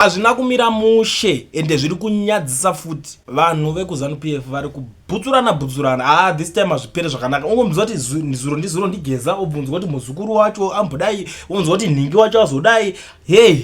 Azvina kumira mushe ende zviri kunyadzisa futi vanhu vekuZanupf vari kubhutsurana this time azvipere zvakanaka. Ungomuzwa kuti zuro ndizuro ndigeza, obvunzwa kuti muzukuru wacho ambodai, unzwa kuti nhingi wacho azodai. Hey,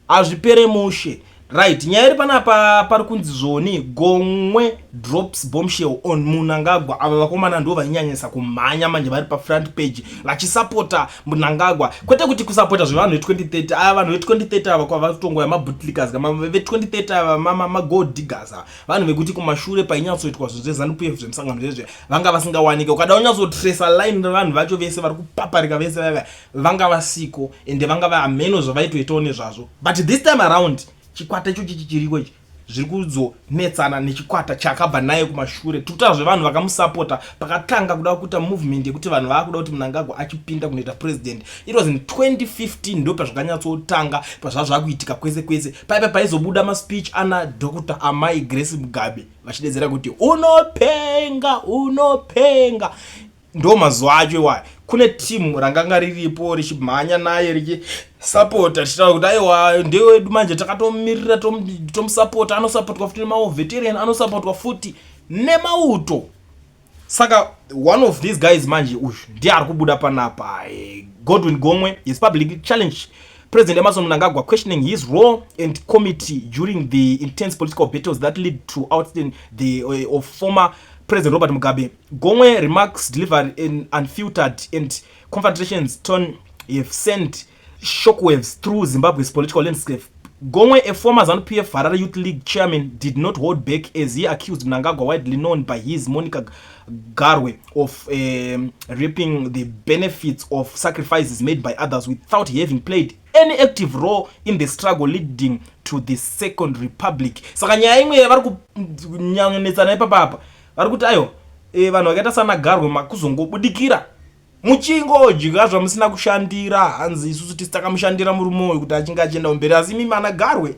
azvipere mushe. Right, nyaya iri panapa pari kunzi zvoni Gomwe drops bombshell on Mnangagwa. Ava vakomana ndo vanyanyisa kumhanya manje vari pa front page vachisapota Mnangagwa. Kwete kuti kusapota zvevanhu ve2030, ava vanhu ve2030 ava kwa vatongoya mabootlickers, ve2030 ava ma gold diggers. Vanhu vekuti kumashure painyatsoitwa zvezve Zanupf zvemusangano zvezve vanga vasingawanike. Ukada unyatsotrace line vanhu vacho vese vari kupaparika vese vanga vasiko ende vanga vaameno zvavaitoitawo nezvazvo. But this time around chikwata icho chichiriko ichi zviri kuzonetsana nechikwata chakabva naye kumashure. Tuta zvevanhu vakamusapota pakatanga kuda kuita movement yekuti vanhu vakuda kuti Mnangagwa achipinda kunoita president. It was in 2015 ndo pazvakanyatsotanga pazvakuitika kwese kwese. Paipa paizobuda ma speech ana Dr. Amai Grace Mugabe vachidedzera kuti unopenga ndo mazuva acho iwayo. Kune team ranganga riripo richimhanya naye richisapota richitaura kuti aiwa ndewedu manje takatomirira tomusapota, anosapotwa futi nemaveteran, anosapotwa futi nemauto. Saka one of these guys manje uyu ndiye ari kubuda panapa. Godwin Gomwe is publicly challenged President Emmerson Mnangagwa, questioning his role and committee during the intense political battles that led to ousting of former President Robert Mugabe. Gomwe remarks delivered in unfiltered and confrontations tone have sent shockwaves through Zimbabwe's political landscape. Gomwe, a former Zanupf Harare Youth League chairman, did not hold back as he accused Mnangagwa, widely known by his moniker Garwe, of reaping the benefits of sacrifices made by others without having played any active role in the struggle leading to the Second Republic. Saka nyaya imwe vari kunyanyonetsana ipapa vari kuti ayo vanhu vakaita sana Garwe makuzongobudikira muchingodya zvamusina kushandira, hanzi isusu tisitakamushandira murumoyo kuti achinge achienda kumberi, asi imi mana Garwe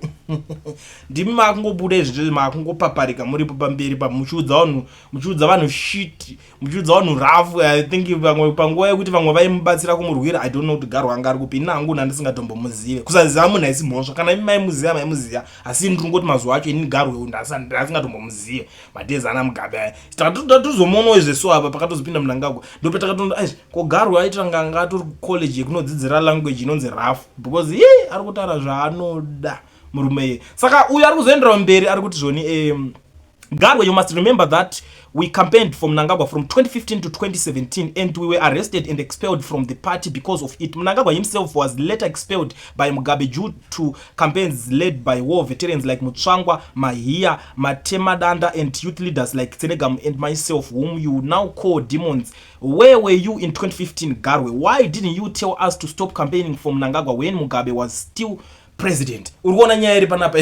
ndimi makungobuda izvi makungopaparika muripo pamberi muchiudza vanhu shit, muchiudza vanhu rafu. I think vamwe panguva yekuti vamwe vaimubatsira kumurwira. I don't know kuti Garwe anga ari kupi, nangu nandisingatombomuzive. Kusaziva munhu haisi mhosva, kana imi maimuziva, asi ndiri ngoti mazuva acho ini Garwe ndasingatombomuzive. Madezi ana Mugabe aya tatozomuonawo izveso apa pakatozopinda Mnangagwa ndo patakatoona ko Garwe aitanga anga atori college yekunodzidzira language inonzi rafu, because ari kutaura zvaanoda murume. Saka uyu ari kuzoendera mberi ari kuti zvoni Garwe, you must remember that we campaigned for Mnangagwa from 2015 to 2017 and we were arrested and expelled from the party because of it. Mnangagwa himself was later expelled by Mugabe due to campaigns led by war veterans like Mutsvangwa, Mahia, Matemadanda and youth leaders like Senegam and myself, whom you now call demons. Where were you in 2015, Garwe? Why didn't you tell us to stop campaigning for Mnangagwa when Mugabe was still president? Urikuona nyaya iri panapa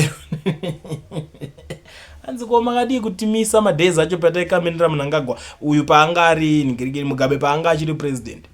hanzi koma ngadi kutimisa madezi acho pataikamirira Mnangagwa uyu paanga ari ngirigiri Mugabe paanga achiri president.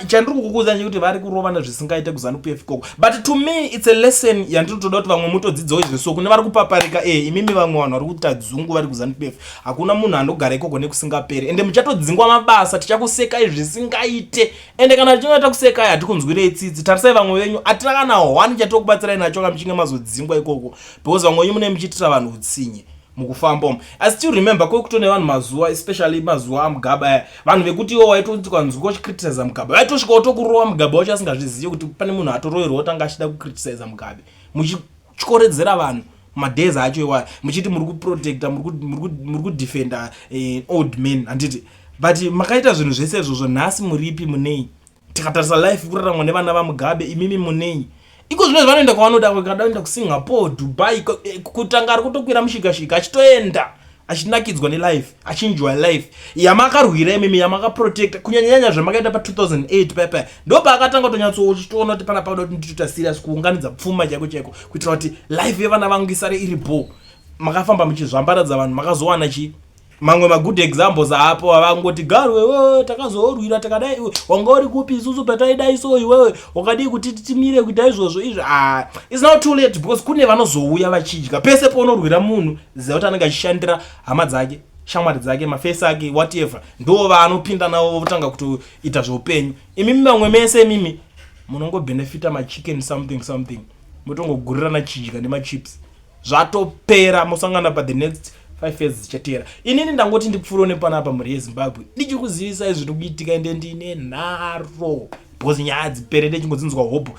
Chandiri kukuudza kuti vari kurovana zvisingaite kuZanupf koko. But to me it's a lesson yandinotoda kuti vamwe mutodzidzawo izveso kune vari kupaparika. Imimi vamwe vanhu vari kuita dzungu vari kuZanupf. Hakuna munhu anogara ikoko nekusingaperi, ende muchatodzingwa mabasa, tichakusekai zvisingaite, ende kana tichinge takusekai hatikunzwirei tsitsi. Tarisai vamwe venyu hatina kana hwani chatokubatsirai nacho kana muchinge mazodzingwa ikoko, because vamwe venyu mune muchiitira vanhu utsinye mukufamba. I still remember kwekutone vanhu mazuva, especially mazuva aMugabe, vanhu vekuti iwo waitoti kwanzwa uchicriticize Mugabe waitosvika kutokurova Mugabe wacho asingazvizivi kuti pane munhu atoroverwa tanga achida kucriticize Mugabe, muchikoredzera vanhu madezi acho iwayo, muchiti muri kuprotecta, muri kudefenda old men handiti. But makaita zvinhu zvese izvozvo nhasi muripi munei? Tikatarisa life kuraramwa nevana vaMugabe imimi munei? Iko zvino zvanoenda kwavanoda, kwakadaenda kuSingapore, Dubai, kutanga ari kutokwira mushikashika achitoenda achinakidzwa nelife, achenjoy life yamakarwira imimi, yamakaprotecta kunyanyanya zvamakaita pa 2008 pepe. Ndo paakatanga kutonyatsoochitoona kuti pana pauda kuti nditoita serious kuunganidza pfuma chaiko kuitira kuti life yevana vangu isare iripo. Makafamba muchizvambaradza vanhu, makazowana chi mamwe magood examples apo avangoti Garwe takazoorwira takadai, wanga uri kupi isusu pataidai so iwewe wakadii kuti titimire kuita izvozvo izvo. It's not too late, because kune vanozouya vachidya pese paunorwira munhu ziva kuti anenge achishandira hama dzake, shamwari dzake, mafesi ake, whatever, ndo vanopinda navo votanga kutoita zveupenyu. Imimi vamwe mese imimi munongobenefita machicken something. mutongogurirana chidya nemachips zvatopera mosangana pa the next 5 years zichatera. Inini ndangoti ndikupfuura nepanapa mhuri yeZimbabwe ndichikuzivisai zviri kuitika ende ndine nharo because nyaya dzipere ndechingodzinzwa hope.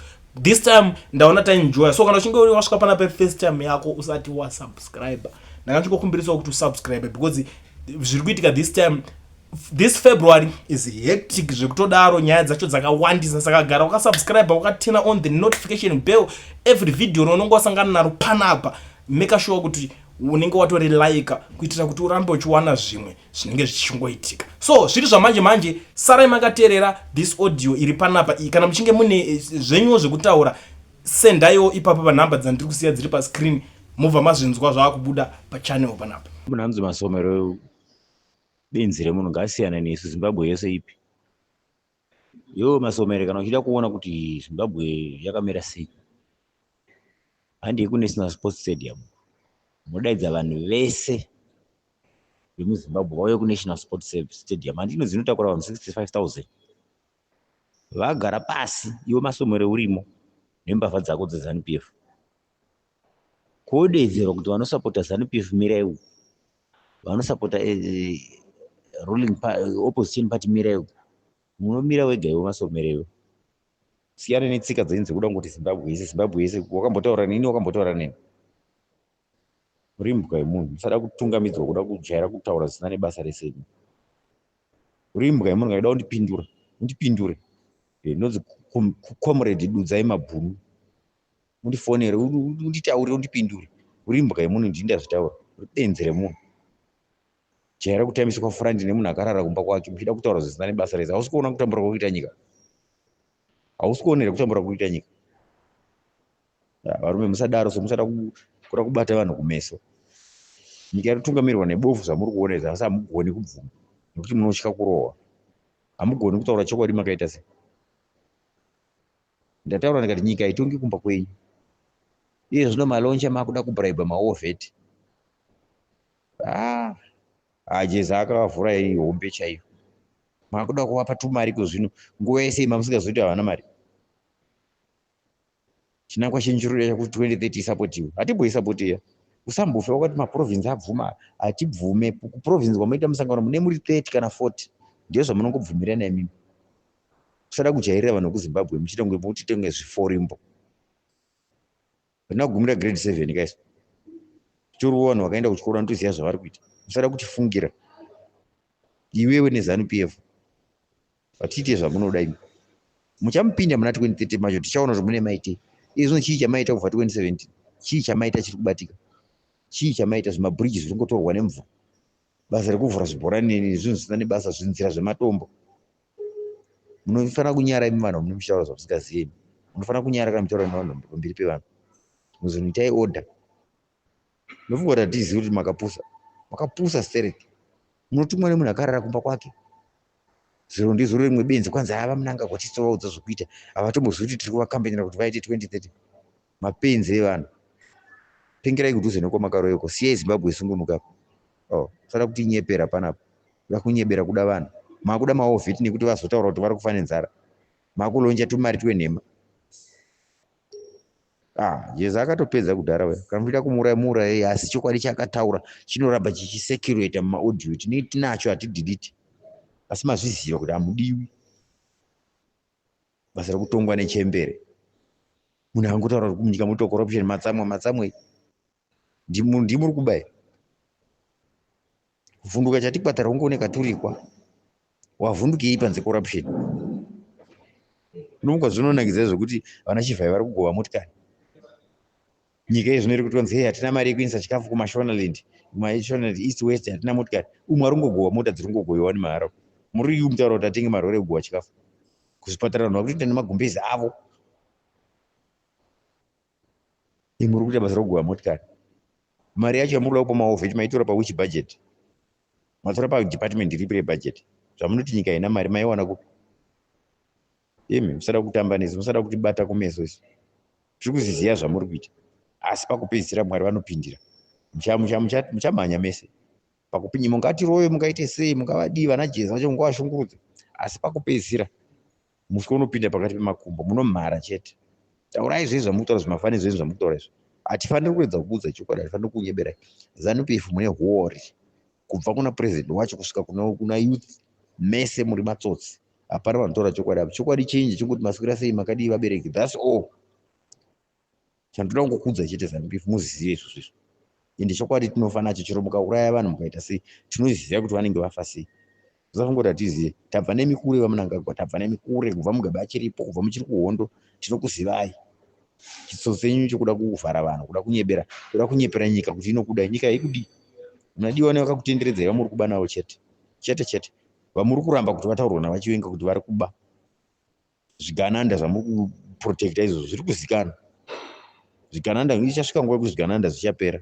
This time ndaona taenjoya, so kana uchinge wasvika panapa first time yako usati wasubscribe ndangachikokumbiriswa kuti usubscribe because zviri kuitika this time. This February is hectic zvekutodaro, nyaya dzacho dzakawandisa, saka gara wakasubscribe wakatena on the notification bell every video unonge wasangana naro panapa. Make sure kuti unenge watori like kuitira kuti urambe uchiwana zvimwe zvinenge zvichingoitika. So zviri zvamanje manje, sarai makateerera this audio iri panapa iyi. Kana muchinge mune zvenyuwo zvekutaura sendaiwo ipapo panhamba dzandiri kusiya dziri pascreen, mubva mazvinzwa zvaakubuda pachannel panapa. Munhanzi masomero benzi remunhu ngasiyana nesu Zimbabwe yese ipi. Yo masomero kana uchida kuona kuti Zimbabwe yakamira sei, handi kune sina sports stadium. Mudaidza vanhu vese vemuZimbabwe vauye kuNational Sports Stadium. Handino dzinotakura vanhu 65,000 vagara pasi, iwe masomero urimo nembavha dzako dzeZanupf. Kodedzerwa kuti vanosapota Zanupf miraiwo, vanosapota ruling opposition party miraiwo, munomira wega iwe masomero. Siyana netsika dzenyu dzekuda ngoti Zimbabwe yese wakambotaura nini, wakambotaura nini. Urimbuka yemunhu usada kutungamidzwa kuda kujaira kutaura zvisina nebasa rese. Urimbuka yemunhu ngaida kundipindura undipindure. Nodzi comrade dudzai mabhunu undifonere unditaure undipindure. Urimbuka yemunhu ndinda zvitaura benzi remunhu jaira kutambisa kwafurandi nemunhu akarara kumba kwake muchida kutaura zvisina nebasa rese. Hausi kuona kutambura kuita nyika, hausi kuonera kutambura kuita nyika. Varume musadaro, so musada kuda kubata vanhu kumeso. Nyika inotungamirwa nebofu zvamuri kuona izvi, asi hamugoni kubvuma nekuti munotya kurohwa. Hamugoni kutaura chokwadi makaita sei. Ndataura ndikati nyika haitongi kumba kwenyu. Iye zvino malonja makuda kubraiba maovheti. Jeza akavavhura hombe chaiyo. Makuda kuvapa tumari kwezvino nguva yese mamusingazoti havana mari. Chinangwa chenjuru chakuti 2030 isapotiwe. Hatibhoisapotiya. Usambofe wakati maprovinsi abvuma, hatibvume. Kuprovinsi kwamoita musangano mune muri 30 kana 40. Ndiyo zvamunongobvumirana imimi. Usada kujairira vanhu kuZimbabwe muchita kunge muti tenge zviforimbo. Ndinogumira grade 7 guys. Churu vanhu vakaenda kuchikora ndoziva zvavari kuita. Usada kutifungira. Iwewe neZanupf. Vatiite zvamunoda imi. Muchamupinda muna 2030 macho tichaona zvamune maite. Izvo chii chamaita kubva 2017. Chii chamaita chiri kubatika. Chii chamaita zvimabridge zviri kungotorwa nemvura. Basa rekuvhura zvibhorani nezvinhu zvisina nebasa, zvinzira zvematombo. Munofanira kunyara imi vanhu munotaura zvamusingazivi. Munofanira kunyara kana muchitaura nevanhu pamberi pevanhu. Muzoitai order. Ndofunga kuti hatizivi kuti makapusa stereki. Munotumwa nemunhu akarara kumba kwake. Zviro ndizvo rimwe benzi kwanza ava Mnangagwa chisovaudza zvokuita. Havatombozivi kuti tiri kuvakampenera kuti vaite 2030. Mapenzi evanhu. Pengerai kudhuze nekwamakaroyeko. Siyai Zimbabwe isungunuka. Sada kuti inyepera panapa. Kuda kunyebera kuda vanhu. Makuda maovheti nekuti vazotaura kuti vari kufa nenzara. Makulonja tumari twenhema. Jeza akatopedza kudhara we. Kana muchida kumura asi chokwadi chakataura chinoramba chichisekireta mumaaudio. Tinacho hatidelete. Asi mazviziva kuti hamudiwi. Basa rekutongwa nechembere. Munhu angotaura kuti munyika muto corruption matsamwe. Ndimuri kubaya. Kuvhunduka chatikwatara kungooneka turikwa. Wavhundukei panze corruption. Ndomuka zvinonakidza zvokuti vana chivhai vari kugova motikari. Nyika izvino iri kutonzi hatina mari yekuinisa chikafu kumashonaland. Kumashonaland east west hatina motikari. Umwe ari kungogova mota dziri kungogoyiwa nemahara. Muri mutaura kuti atenge marori ekugova chikafu. Kuzvipatara vanhu vakutoita nemagumbezi avo. Muri kuita basa rekugova motikari. Mari yacho yamuri kupa maovheti maitora pawichi budget. Matora padepartment ripi rebudget. Zvamunoti nyika haina mari maiwana kupi. Imi musada kutamba nesu, musada kutibata kumeso isu. Tiri kuziziva zvamuri kuita. Asi pakupedzisira Mwari vanopindira. Muchamhanya mese. Pakupinyi mungatirowe mungaite sei, mungavadii vana Jeza vacho mungavashungurudza. Asi pakupedzisira muswe unopinda pakati pemakumbo, munomhara chete. taurai izvezvi zvamukutaura zvimafani izvezvi zvamukutaura izvo. Hatifaniri kuedza kuudza chokwadi, hatifaniri kunyeberai. ZANU-PF mune hori kubva kuna president wacho kusvika kuna youth mese muri matsotsi. Hapana vanotaura chokwadi apa. Chokwadi chinji chingoti maswera sei makadii vabereki, that's all. Chandoda kungokudza chete ZANU-PF muzive izvozvo izvo. Ende chokwadi tinofana chichiro mukauraya vanhu mukaita sei, tinoziva kuti vanenge vafa sei. Usafungoti hatizive. Tabva nemikure vaMnangagwa, tabva nemikure kubva Mugabe achiripo, kubva muchiri kuhondo, tinokuzivai. Chitsotsi chenyu chokuda kuvhara vanhu, kuda kunyebera, kuda kunyepera nyika kuti inokuda, nyika haikudi. Munadiwa nevakakutenderedzai vamuri kuba navo chete. Chete. Vamuri kuramba kuti vataurwa navachivenga kuti vari kuba. Zvigananda zvamuri kuprotecta izvozvo zviri kuzikanwa. Zvigananda zvichasvika nguva yekuti zvigananda zvichapera.